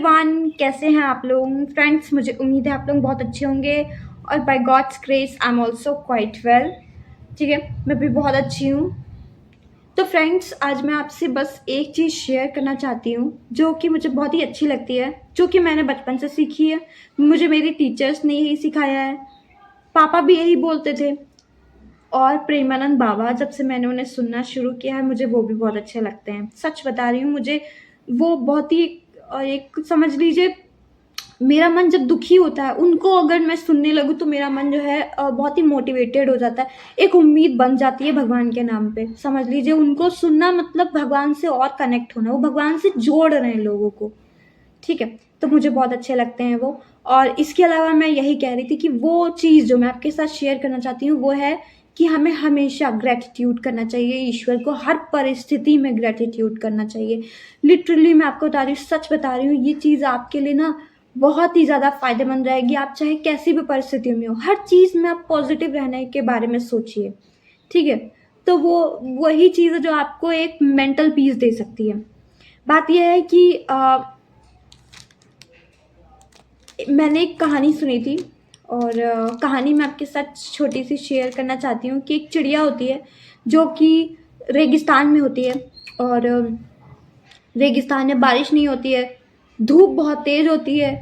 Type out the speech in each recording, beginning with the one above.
Everyone, कैसे हैं आप लोग फ्रेंड्स। मुझे उम्मीद है आप लोग बहुत अच्छे होंगे और by God's grace I am also quite well. ठीक है, मैं भी बहुत अच्छी हूँ। तो फ्रेंड्स, आज मैं आपसे बस एक चीज़ शेयर करना चाहती हूँ जो कि मुझे बहुत ही अच्छी लगती है, जो कि मैंने बचपन से सीखी है। मुझे मेरी टीचर्स ने यही सिखाया है, पापा भी यही बोलते थे, और प्रेमानंद बाबा जब से मैंने उन्हें सुनना शुरू किया है मुझे वो भी बहुत अच्छे लगते हैं। सच बता रही हूँ, मुझे वो बहुत ही एक समझ लीजिए, मेरा मन जब दुखी होता है उनको अगर मैं सुनने लगूँ तो मेरा मन जो है बहुत ही मोटिवेटेड हो जाता है। एक उम्मीद बन जाती है भगवान के नाम पे। समझ लीजिए, उनको सुनना मतलब भगवान से और कनेक्ट होना, वो भगवान से जोड़ रहे हैं लोगों को। ठीक है, तो मुझे बहुत अच्छे लगते हैं वो। और इसके अलावा मैं यही कह रही थी कि वो चीज़ जो मैं आपके साथ शेयर करना चाहती हूँ वो है कि हमें हमेशा ग्रैटिट्यूड करना चाहिए। ईश्वर को हर परिस्थिति में ग्रैटिट्यूड करना चाहिए। लिटरली मैं आपको बता रही हूँ, सच बता रही हूँ, ये चीज़ आपके लिए ना बहुत ही ज़्यादा फायदेमंद रहेगी। आप चाहे कैसी भी परिस्थिति में हो, हर चीज़ में आप पॉजिटिव रहने के बारे में सोचिए। ठीक है, तो वो वही चीज़ है जो आपको एक मेंटल पीस दे सकती है। बात यह है कि मैंने एक कहानी सुनी थी, और कहानी मैं आपके साथ छोटी सी शेयर करना चाहती हूँ कि एक चिड़िया होती है जो कि रेगिस्तान में होती है, और रेगिस्तान में बारिश नहीं होती है, धूप बहुत तेज होती है,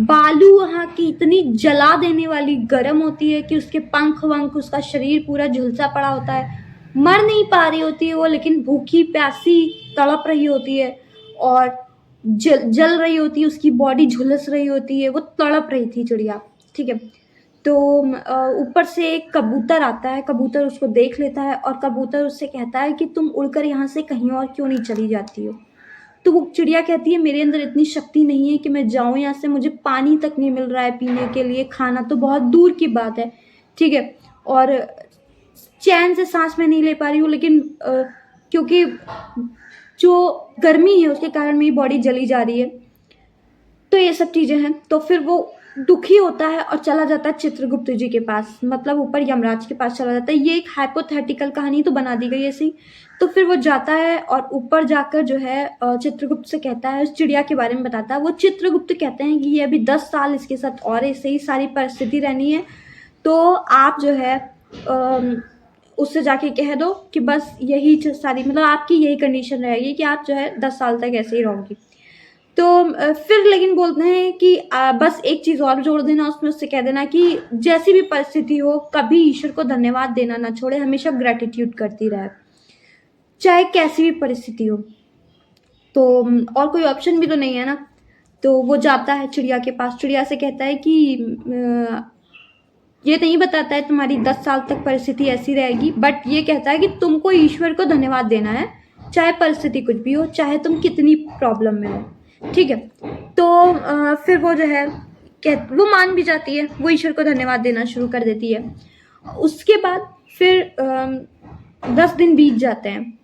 बालू वहाँ की इतनी जला देने वाली गर्म होती है कि उसके पंख वंख, उसका शरीर पूरा झुलसा पड़ा होता है। मर नहीं पा रही होती है वो, लेकिन भूखी प्यासी तड़प रही होती है, और जल रही होती है, उसकी बॉडी झुलस रही होती है, वो तड़प रही थी चिड़िया। ठीक है, तो ऊपर से एक कबूतर आता है, कबूतर उसको देख लेता है और कबूतर उससे कहता है कि तुम उड़कर यहाँ से कहीं और क्यों नहीं चली जाती हो। तो वो चिड़िया कहती है, मेरे अंदर इतनी शक्ति नहीं है कि मैं जाऊँ यहाँ से, मुझे पानी तक नहीं मिल रहा है पीने के लिए, खाना तो बहुत दूर की बात है। ठीक है, और चैन से सांस मैं नहीं ले पा रही हूँ, लेकिन क्योंकि जो गर्मी है उसके कारण मेरी बॉडी जली जा रही है। तो ये सब चीज़ें हैं। तो फिर वो दुखी होता है और चला जाता है चित्रगुप्त जी के पास, मतलब ऊपर यमराज के पास चला जाता है। ये एक हाइपोथेटिकल कहानी तो बना दी गई ऐसी। तो फिर वो जाता है और ऊपर जाकर जो है चित्रगुप्त से कहता है, उस चिड़िया के बारे में बताता है। वो चित्रगुप्त कहते हैं कि ये अभी 10 साल इसके साथ और ऐसे ही सारी परिस्थिति रहनी है, तो आप जो है उससे जाके कह दो कि बस यही सारी, मतलब आपकी यही कंडीशन रहेगी कि आप जो है 10 साल तक ऐसे ही रहोगी। तो फिर लेकिन बोलते हैं कि बस एक चीज़ और जोड़ देना उसमें, उससे कह देना कि जैसी भी परिस्थिति हो कभी ईश्वर को धन्यवाद देना ना छोड़े, हमेशा ग्रेटिट्यूड करती रहे, चाहे कैसी भी परिस्थिति हो। तो और कोई ऑप्शन भी तो नहीं है ना। तो वो जाता है चिड़िया के पास, चिड़िया से कहता है कि ये नहीं बताता है तुम्हारी 10 साल तक परिस्थिति ऐसी रहेगी, बट ये कहता है कि तुमको ईश्वर को धन्यवाद देना है, चाहे परिस्थिति कुछ भी हो, चाहे तुम कितनी प्रॉब्लम में हो। ठीक है, तो फिर वो जो है वो मान भी जाती है, वो ईश्वर को धन्यवाद देना शुरू कर देती है। उसके बाद फिर 10 दिन बीत जाते हैं।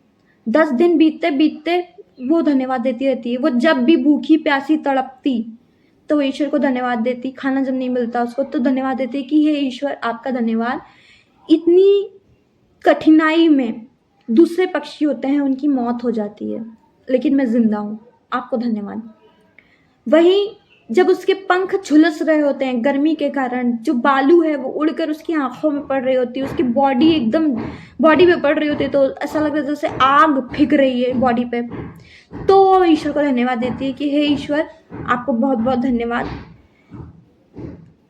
10 दिन बीतते बीतते वो धन्यवाद देती रहती है। वो जब भी भूखी प्यासी तड़पती तो वो ईश्वर को धन्यवाद देती, खाना जब नहीं मिलता उसको तो धन्यवाद देती कि हे ईश्वर आपका धन्यवाद, इतनी कठिनाई में दूसरे पक्षी होते हैं उनकी मौत हो जाती है, लेकिन मैं जिंदा हूँ, आपको धन्यवाद। वहीं जब उसके पंख झुलस रहे होते हैं गर्मी के कारण, जो बालू है वो उड़कर उसकी आंखों में पड़ रही होती है, उसकी बॉडी एकदम बॉडी पे पड़ रही होती है, तो ऐसा लग रहा है जैसे आग फिक रही है बॉडी पे, तो वो ईश्वर को धन्यवाद देती है कि हे ईश्वर आपको बहुत बहुत धन्यवाद,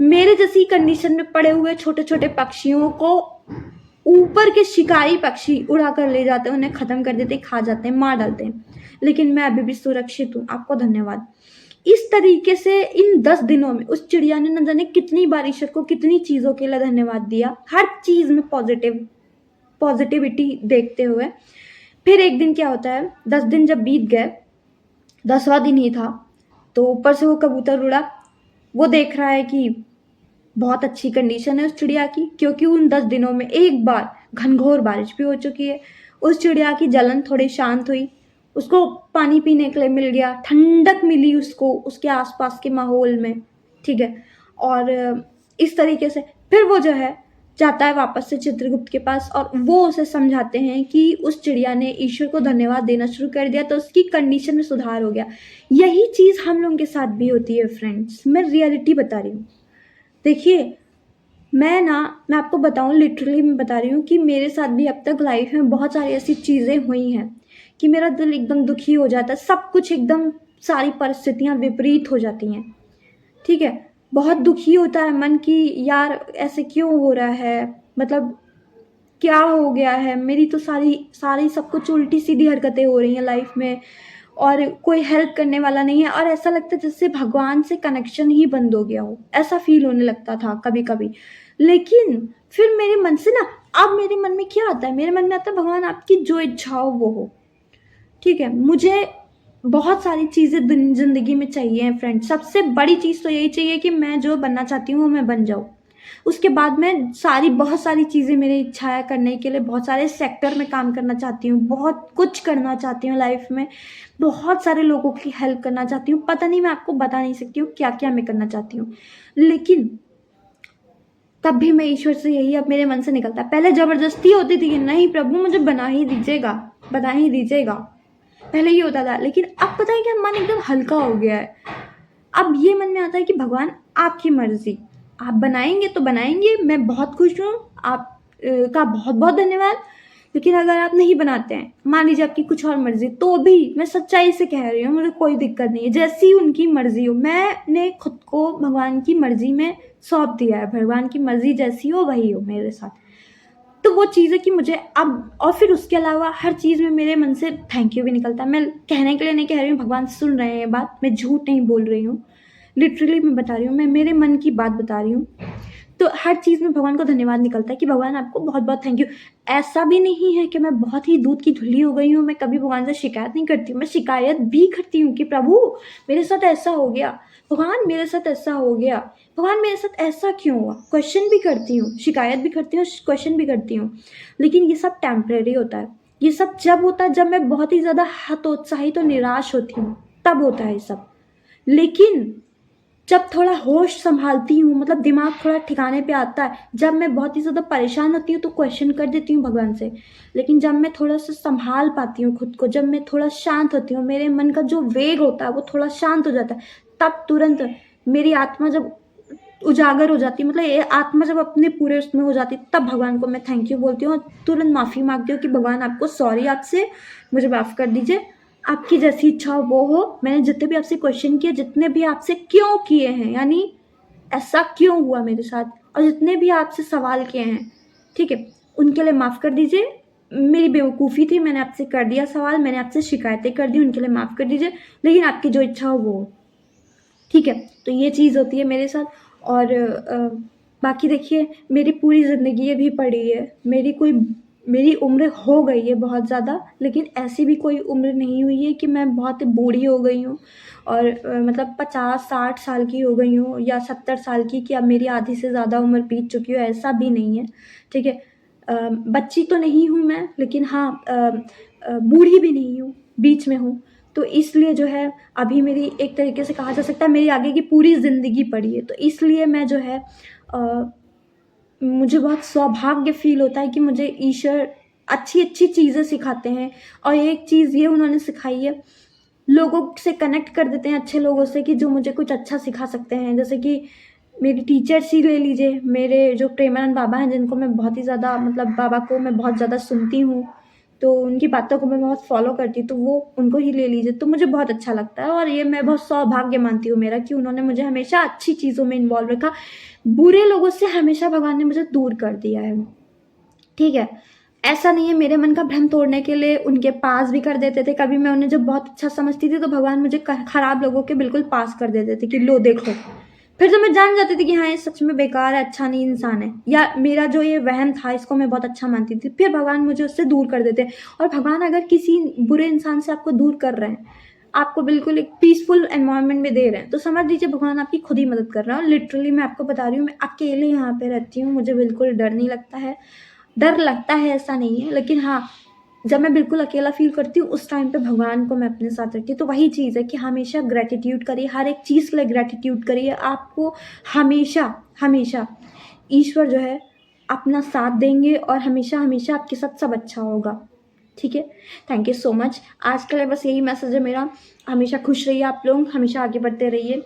मेरे जैसी कंडीशन में पड़े हुए छोटे छोटे पक्षियों को ऊपर के शिकारी पक्षी उड़ा कर ले जाते हैं, उन्हें खत्म कर देते हैं, खा जाते हैं, मार डालते हैं, लेकिन मैं अभी भी सुरक्षित हूँ, आपको धन्यवाद। इस तरीके से इन 10 दिनों में उस चिड़िया ने न जाने कितनी बार ईश्वर को कितनी चीजों के लिए धन्यवाद दिया, हर चीज में पॉजिटिविटी देखते हुए। फिर एक दिन क्या होता है, 10 दिन जब बीत गए, 10वां दिन ही था, तो ऊपर से वो कबूतर उड़ा। वो देख रहा है कि बहुत अच्छी कंडीशन है उस चिड़िया की, क्योंकि उन 10 दिनों में एक बार घनघोर बारिश भी हो चुकी है। उस चिड़िया की जलन थोड़ी शांत हुई, उसको पानी पीने के लिए मिल गया, ठंडक मिली उसको उसके आसपास के माहौल में। ठीक है, और इस तरीके से फिर वो जो है जाता है वापस से चित्रगुप्त के पास और वो उसे समझाते हैं कि उस चिड़िया ने ईश्वर को धन्यवाद देना शुरू कर दिया तो उसकी कंडीशन में सुधार हो गया। यही चीज़ हम लोगों के साथ भी होती है फ्रेंड्स, मैं रियलिटी बता रही हूँ। देखिए, मैं आपको बताऊँ, लिटरली मैं बता रही हूँ कि मेरे साथ भी अब तक लाइफ में बहुत सारी ऐसी चीज़ें हुई हैं कि मेरा दिल एकदम दुखी हो जाता है, सब कुछ एकदम सारी परिस्थितियाँ विपरीत हो जाती हैं, ठीक है? बहुत दुखी होता है मन कि यार ऐसे क्यों हो रहा है? मतलब क्या हो गया है? मेरी तो सारी सारी सब कुछ उल्टी-सीधी हरकतें हो रही हैं लाइफ में और कोई हेल्प करने वाला नहीं है और ऐसा लगता है जैसे भगवान से कनेक्शन ही बंद हो गया हो, ऐसा फ़ील होने लगता था कभी-कभी। लेकिन फिर मेरे मन से ना, अब मेरे मन में क्या आता है? मेरे मन में आता है भगवान आपकी जो इच्छा हो वो हो, ठीक है? मुझे बहुत सारी चीज़ें ज़िंदगी में चाहिए फ्रेंड। सबसे बड़ी चीज़ तो यही चाहिए कि मैं जो बनना चाहती हूँ वो मैं बन जाऊँ। उसके बाद मैं बहुत सारी चीज़ें, मेरी इच्छा है करने के लिए, बहुत सारे सेक्टर में काम करना चाहती हूँ, बहुत कुछ करना चाहती हूँ लाइफ में, बहुत सारे लोगों की हेल्प करना चाहती हूँ। पता नहीं, मैं आपको बता नहीं सकती हूँ क्या-क्या मैं करना चाहती हूँ। लेकिन तब भी मैं ईश्वर से यही अब मेरे मन से निकलता है। पहले ज़बरदस्ती होती थी कि नहीं प्रभु मुझे बना ही दीजिएगा, बना ही दीजिएगा। पहले ये होता था, लेकिन अब पता है क्या, मन एकदम हल्का हो गया है। अब ये मन में आता है कि भगवान आपकी मर्ज़ी, आप बनाएँगे तो बनाएँगे, मैं बहुत खुश हूँ, आप का बहुत-बहुत धन्यवाद। लेकिन अगर आप नहीं बनाते हैं, मान लीजिए आपकी कुछ और मर्ज़ी, तो भी मैं सच्चाई से कह रही हूँ, मुझे कोई दिक्कत नहीं है, जैसी उनकी मर्ज़ी हो। मैंने खुद को भगवान की मर्ज़ी में सौंप दिया है, भगवान की मर्ज़ी जैसी हो वही हो मेरे साथ। तो वो चीज़ है कि मुझे अब, और फिर उसके अलावा हर चीज़ में मेरे मन से थैंक यू भी निकलता है। मैं कहने के लिए नहीं कह रही हूँ, भगवान सुन रहे हैं ये बात, मैं झूठ नहीं बोल रही हूँ। लिटरली मैं बता रही हूँ, मैं मेरे मन की बात बता रही हूँ। तो हर चीज़ में भगवान को धन्यवाद निकलता है कि भगवान आपको बहुत-बहुत थैंक यू। ऐसा भी नहीं है कि मैं बहुत ही दूध की धुली हो गई हूँ, मैं कभी भगवान से शिकायत नहीं करती हूँ। मैं शिकायत भी करती हूँ कि प्रभु मेरे साथ ऐसा हो गया, भगवान मेरे साथ ऐसा हो गया, भगवान मेरे साथ ऐसा क्यों हुआ? क्वेश्चन भी करती हूँ, शिकायत भी करती हूँ, क्वेश्चन भी करती हूँ। लेकिन ये सब टेम्परेरी होता है। ये सब जब होता है जब मैं बहुत ही ज़्यादा हतोत्साहित और निराश होती हूँ, तब होता है ये सब। लेकिन जब थोड़ा होश संभालती हूँ, मतलब दिमाग थोड़ा ठिकाने पे आता है, जब मैं बहुत ही ज़्यादा परेशान होती हूँ तो क्वेश्चन कर देती हूँ भगवान से। लेकिन जब मैं थोड़ा-सा संभाल पाती हूँ खुद को, जब मैं थोड़ा शांत होती हूँ, मेरे मन का जो वेग होता है वो थोड़ा शांत हो जाता है, तब तुरंत मेरी आत्मा जब उजागर हो जाती है, मतलब ये आत्मा जब अपने पूरे उसमें हो जाती है, तब भगवान को मैं थैंक यू बोलती हूँ और तुरंत माफ़ी माँगती हूँ कि भगवान आपको सॉरी, आपसे मुझे माफ़ कर दीजिए। आपकी जैसी इच्छा हो वो हो। मैंने जितने भी आपसे क्वेश्चन किए, जितने भी आपसे क्यों किए हैं, यानी ऐसा क्यों हुआ मेरे साथ, और जितने भी आपसे सवाल किए हैं, ठीक है, उनके लिए माफ़ कर दीजिए। मेरी बेवकूफ़ी थी, मैंने आपसे कर दिया सवाल, मैंने आपसे शिकायतें कर दी, उनके लिए माफ़ कर दीजिए। लेकिन आपकी जो इच्छा हो वो हो। ठीक है, तो ये चीज़ होती है मेरे साथ। और बाकी देखिए, मेरी पूरी ज़िंदगी अभी पड़ी है, मेरी उम्र हो गई है बहुत ज़्यादा, लेकिन ऐसी भी कोई उम्र नहीं हुई है कि मैं बहुत बूढ़ी हो गई हूँ और मतलब 50-60 साल की हो गई हूँ या 70 साल की, कि अब मेरी आधी से ज़्यादा उम्र बीत चुकी हो, ऐसा भी नहीं है, ठीक है। बच्ची तो नहीं हूँ मैं, लेकिन हाँ बूढ़ी भी नहीं हूँ, बीच में हूँ। तो इसलिए जो है, अभी मेरी एक तरीके से कहा जा सकता है मेरी आगे की पूरी ज़िंदगी पड़ी है। तो इसलिए मैं जो है मुझे बहुत सौभाग्य फ़ील होता है कि मुझे ईश्वर अच्छी-अच्छी चीज़ें सिखाते हैं। और एक चीज़ ये उन्होंने सिखाई है, लोगों से कनेक्ट कर देते हैं अच्छे लोगों से कि जो मुझे कुछ अच्छा सिखा सकते हैं। जैसे कि मेरी टीचर्स ही ले लीजिए, मेरे जो प्रेमानंद बाबा हैं, जिनको मैं बहुत ही ज़्यादा, मतलब बाबा को मैं बहुत ज़्यादा सुनती हूँ, तो उनकी बातों को मैं बहुत फ़ॉलो करती हूँ, तो वो उनको ही ले लीजिए, तो मुझे बहुत अच्छा लगता है। और ये मैं बहुत सौभाग्य मानती हूँ मेरा कि उन्होंने मुझे हमेशा अच्छी चीज़ों में इन्वॉल्व रखा। बुरे लोगों से हमेशा भगवान ने मुझे दूर कर दिया है, ठीक है? ऐसा नहीं है, मेरे मन का भ्रम तोड़ने के लिए उनके पास भी कर देते थे। कभी मैं उन्हें जब बहुत अच्छा समझती थी, तो भगवान मुझे खराब लोगों के बिल्कुल पास कर देते थे कि लो देखो। फिर तो मैं जान जाती थी कि हाँ, ये सच में बेकार है, अच्छा नहीं इंसान है, या मेरा जो ये वहम था इसको मैं बहुत अच्छा मानती थी। फिर भगवान मुझे उससे दूर कर देते। और भगवान अगर किसी बुरे इंसान से आपको दूर कर रहे हैं, आपको बिल्कुल एक पीसफुल एनवायरनमेंट में दे रहे हैं, तो समझ लीजिए भगवान आपकी खुद ही मदद कर रहा है। और लिटरली मैं आपको बता रही हूँ, मैं अकेले यहाँ पे रहती हूँ, मुझे बिल्कुल डर नहीं लगता है। डर लगता है ऐसा नहीं है, लेकिन हाँ, जब मैं बिल्कुल अकेला फ़ील करती हूँ, उस टाइम पे भगवान को मैं अपने साथ रखती हूँ। तो वही चीज़ है कि हमेशा ग्रैटिट्यूड करिए, हर एक चीज़ के लिए ग्रैटिट्यूड करिए। आपको हमेशा, हमेशा ईश्वर जो है अपना साथ देंगे और हमेशा हमेशा आपके साथ सब अच्छा होगा। ठीक है, थैंक यू सो मच। आज के लिए बस यही मैसेज है मेरा, हमेशा खुश रहिए आप लोग, हमेशा आगे बढ़ते रहिए।